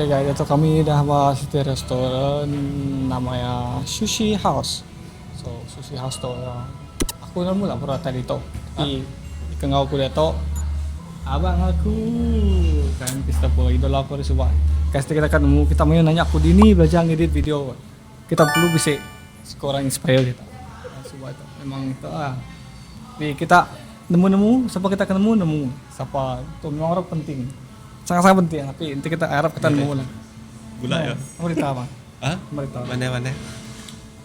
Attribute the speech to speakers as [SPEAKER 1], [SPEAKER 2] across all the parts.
[SPEAKER 1] Oke guys, itu kami dah masuk di restoran namanya Sushi House. So Sushi House tuh aku nemu lah pernah tadi tuh. Tapi kengau aku dia tuh abang aku kan kita po idola aku di Subang. Guys, kita kan nemu kita mau nanya aku Dini belajar ngedit video. Kita perlu bisa seorang inspire kita. Subang itu memang itu Nih kita nemu siapa kita nemu siapa itu memang orang penting. Sangat-sangat penting, tapi nanti kita harap kita nemu lah.
[SPEAKER 2] Gula ya?
[SPEAKER 1] Merita apa?
[SPEAKER 2] Hah?
[SPEAKER 1] Merita.
[SPEAKER 2] Mana?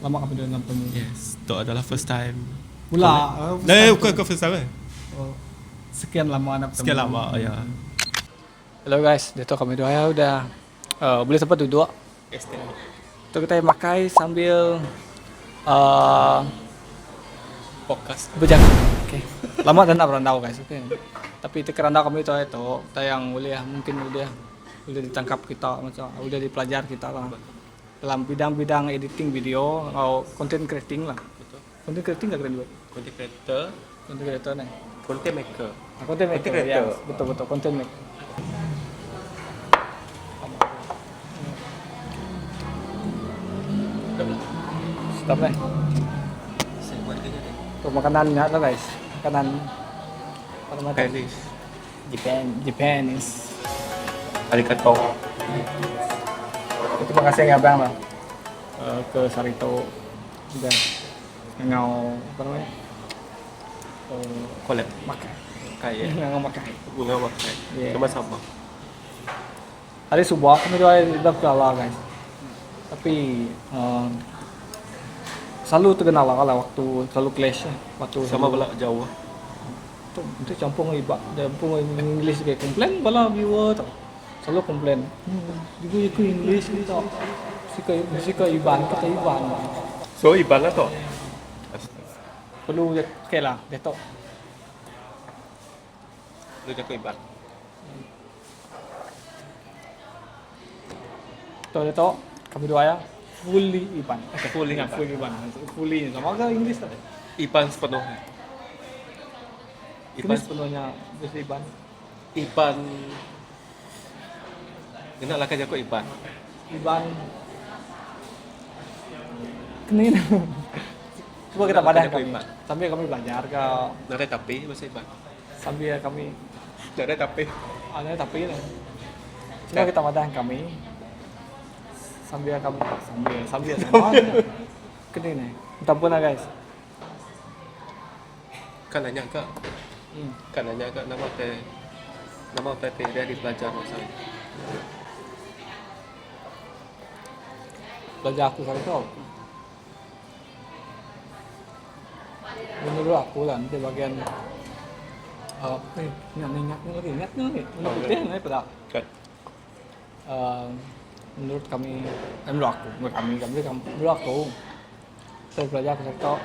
[SPEAKER 1] Lama kami dengan temu.
[SPEAKER 2] Yes, itu adalah first time.
[SPEAKER 1] Gula.
[SPEAKER 2] Bukan first time.
[SPEAKER 1] Oh, sekian lama anak
[SPEAKER 2] Sekian lama, ya.
[SPEAKER 1] Halo guys, itu kami doa ya udah boleh sempat duduk. Itu kita pakai sambil
[SPEAKER 2] Podcast.
[SPEAKER 1] berjalan. Oke. Lama dan tak pernah tahu guys. Oke. Tapi itu kerana kami itu kita yang boleh mungkin udah ditangkap kita macam udah dipelajar kita lah dalam bidang-bidang editing video atau content creating lah.
[SPEAKER 2] Betul.
[SPEAKER 1] Content creating gak keren juga?
[SPEAKER 2] Content creator,
[SPEAKER 1] Content creator nih.
[SPEAKER 2] content maker.
[SPEAKER 1] Content maker.
[SPEAKER 2] Content creator.
[SPEAKER 1] Ya, betul content maker. Stop nih.
[SPEAKER 2] Saya buat dia ni.
[SPEAKER 1] Untuk makanannya tuh guys. Makanan apa namanya?
[SPEAKER 2] Panis.
[SPEAKER 1] Japanese.
[SPEAKER 2] Arigato.
[SPEAKER 1] Itu makasih ya abang lah ke Sarito juga ngau apa namanya
[SPEAKER 2] Collab.
[SPEAKER 1] makan
[SPEAKER 2] Kayak
[SPEAKER 1] ngau makan
[SPEAKER 2] bunga makai.
[SPEAKER 1] Yeah.
[SPEAKER 2] Sama-sama.
[SPEAKER 1] hari subuh kami doa tidak kalah guys tapi selalu terkenal lah kalau waktu selalu clash waktu
[SPEAKER 2] Sama pula jauh.
[SPEAKER 1] itu campur English kayak komplain bala viewer tau selalu komplain juga English ni tau Musika Iban kata Iban
[SPEAKER 2] So iban lah tu.
[SPEAKER 1] perlu okay lah dia tau
[SPEAKER 2] Lu jago iban.
[SPEAKER 1] dia tau kami doa ya fully Iban
[SPEAKER 2] Fully Iban.
[SPEAKER 1] fully sama ke English tadi
[SPEAKER 2] Iban sepenuhnya.
[SPEAKER 1] Iban sepenuhnya bahasa Iban
[SPEAKER 2] Iban. Kena lah kan jago iban.
[SPEAKER 1] Iban kenin coba kita padah
[SPEAKER 2] Jago
[SPEAKER 1] kami
[SPEAKER 2] Iban.
[SPEAKER 1] sambil kami belajar ke
[SPEAKER 2] Nare tapi bahasa iban.
[SPEAKER 1] sambil kami
[SPEAKER 2] Nare tapi.
[SPEAKER 1] ada tapi lah coba kita padah kami sambil sama kenin nih minta pun lah guys
[SPEAKER 2] Kan nanya ke nama teh dia di pelajar masa ini.
[SPEAKER 1] belajar aku kali itu menurut aku lah nanti bagian ingatnya lagi putih nih pada
[SPEAKER 2] Kan.
[SPEAKER 1] menurut kami menurut aku saya belajar ke sektor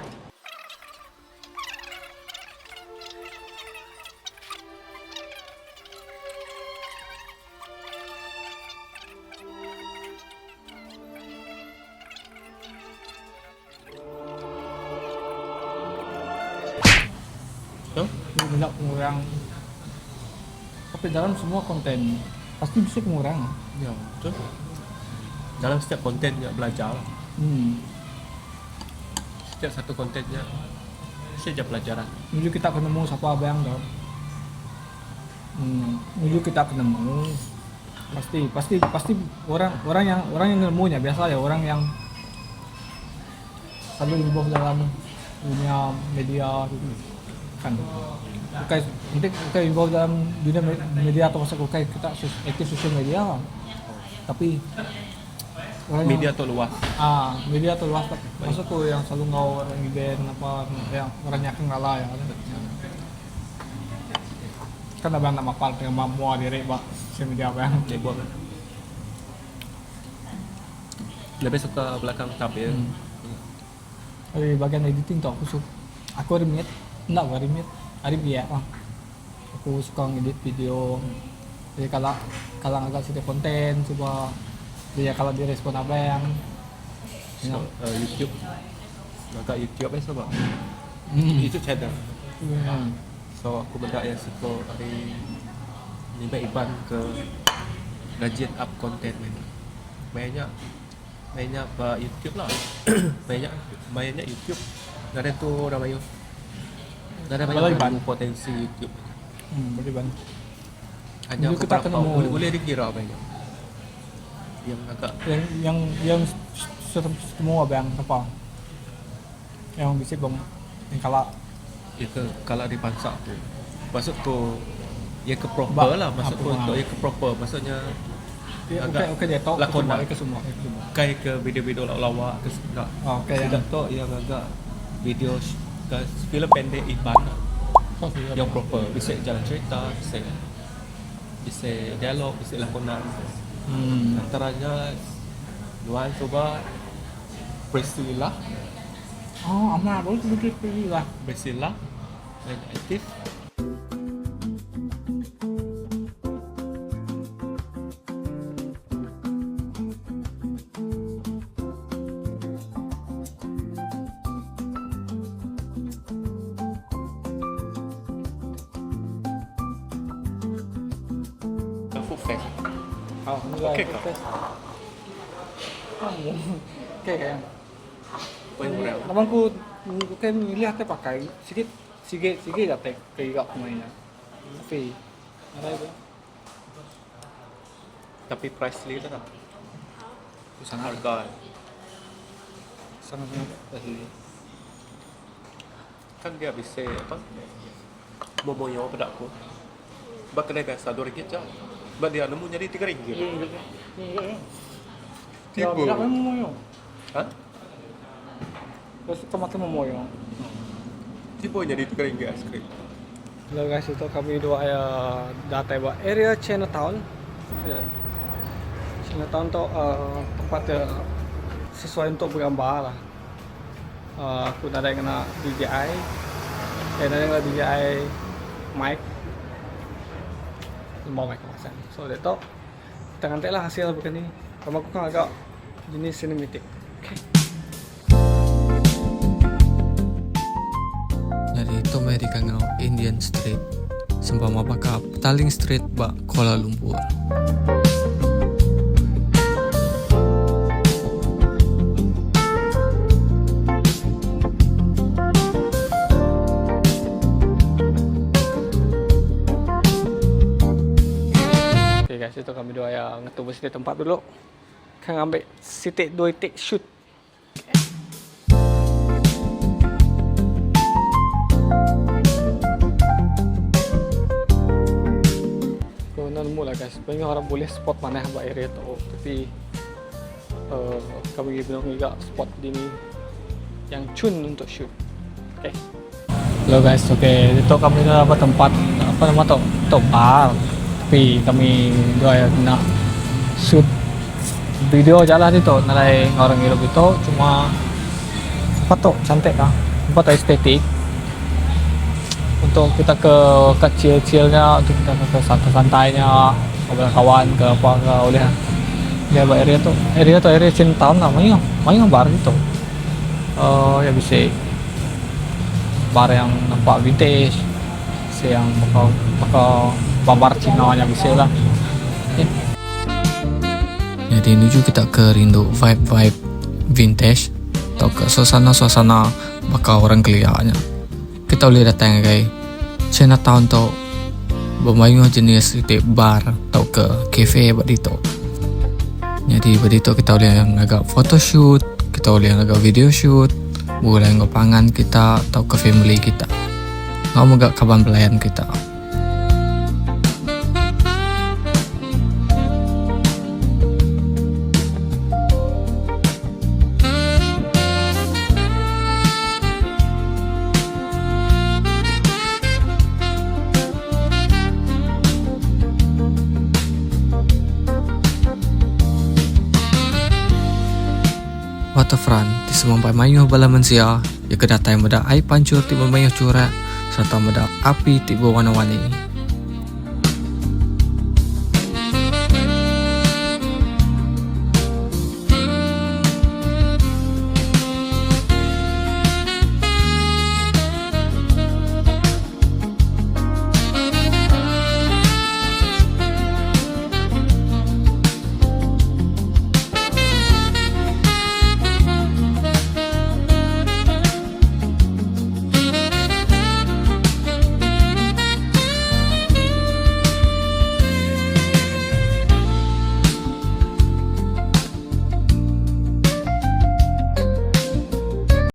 [SPEAKER 1] banyak pengurang tapi dalam semua konten pasti bisa pengurang
[SPEAKER 2] Ya, betul. Dalam setiap kontennya belajar. Setiap satu kontennya saja pelajaran.
[SPEAKER 1] menuju kita ketemu siapa abang dong menuju kita ketemu pasti orang yang nemunya biasa ya orang yang selalu involved dalam dunia media gitu kan bukan involved dalam dunia media atau masa kita aktif sosial media lah. Tapi orang
[SPEAKER 2] Media tuh luas.
[SPEAKER 1] media tuh luas maksud tuh yang selalu ngau orang event apa yang orang yakin ngalah ya kan abang nak mapal dengan mamua diri pak sosial media abang
[SPEAKER 2] Cebol. Lebih suka belakang tabir.
[SPEAKER 1] di bagian editing tuh aku remit enggak gua remit hari biar aku suka ngedit video jadi kalau agak sedikit konten coba dia kalau direspon apa yang
[SPEAKER 2] YouTube. Maka YouTube sobat. YouTube channel. So aku benda yang suka hari lima Iban ke rajin up konten banyak YouTube lah. banyak YouTube. Ada tu orang mayu. Ada
[SPEAKER 1] Balai ban.
[SPEAKER 2] banyak potensi YouTube.
[SPEAKER 1] Boleh bantu.
[SPEAKER 2] Hanya
[SPEAKER 1] Dulu kita
[SPEAKER 2] beberapa
[SPEAKER 1] ketemu.
[SPEAKER 2] boleh dikira banyak. Yang agak
[SPEAKER 1] Yang semua bang apa? Yang bisa bang yang kalah.
[SPEAKER 2] itu kalau dipansak tu. Masuk tu yang ke proper
[SPEAKER 1] Bak,
[SPEAKER 2] lah, masuk tu
[SPEAKER 1] apa,
[SPEAKER 2] untuk yang ke proper. Maksudnya agak
[SPEAKER 1] Okey dia tahu
[SPEAKER 2] lakonan.
[SPEAKER 1] ke semua.
[SPEAKER 2] kai ke video-video lawak ke tak.
[SPEAKER 1] Okey yang
[SPEAKER 2] Tidak tu yang agak video ke filem pendek Iban lah. Yang proper, bisa jalan cerita, bisa dialog, bisa lakonan. Antaranya Luan coba Priscilla
[SPEAKER 1] Oh, amat boleh pergi lah.
[SPEAKER 2] dan aktif. Full fact.
[SPEAKER 1] Oh,
[SPEAKER 2] Okey kah?
[SPEAKER 1] Okey kan.
[SPEAKER 2] Poin murah.
[SPEAKER 1] Abang ku kan milih hati pakai sikit dah kayak mainnya. Tapi ada itu.
[SPEAKER 2] Tapi price list lah.
[SPEAKER 1] Sangat
[SPEAKER 2] Harga
[SPEAKER 1] sangat asli.
[SPEAKER 2] kan dia bisa apa? Momoyo pada aku. Sebab kedai biasa RM2 je. Sebab dia nemu jadi RM3. Tiba.
[SPEAKER 1] Tidak mau yo.
[SPEAKER 2] Ha?
[SPEAKER 1] Terus tomat mau yo.
[SPEAKER 2] Tiba jadi RM3 es krim.
[SPEAKER 1] Hello guys, itu kami dua datang buat area Chinatown. Chinatown tu tempat sesuai untuk bergambar lah. Aku dah ada kena DJI, dan ada kena DJI mic, mau mic kemasan. So dia tu kita nanti lah hasil begini. Kamu aku kan agak jenis cinematic. Okay. Jadi itu mereka ngau Indian Street, sembama bakap Petaling Street bak Kuala Lumpur. Okay guys, itu kami dua yang ngetubus di tempat dulu. Kan ambil sitik 2 take shoot. Nemu lah guys, banyak orang boleh spot mana buat area tu, tapi kami belum juga spot di ni yang cun untuk shoot. Okay. Hello guys, okay, itu kami dah dapat tempat apa nama tu? Top bar. Tapi kami dua yang nak shoot video jalan itu, nilai orang hidup itu cuma apa tu cantik lah, tempat estetik. Untuk kita ke kecil-kecilnya, untuk kita ke santai-santainya, ngobrol kawan ke apa ke oleh dia buat area Chinatown lah, main bar gitu. Ya bisa bar yang nampak vintage, bisa yang bakal bar Cina nya bisa lah. Ya. Jadi menuju kita ke rindu vibe vintage atau ke suasana bakal orang kelihatannya. Kita boleh datang ke Chinatown tu bermain jenis di bar atau ke cafe begitu. Jadi begitu kita boleh agak photoshoot, kita boleh agak video shoot, boleh agak pangan kita atau ke family kita. Ngau agak kawan pelayan kita. Waterfront di semampai mayuh bala manusia, ya kedatai muda air pancur tiba mayuh curah serta muda api tiba warna-warni.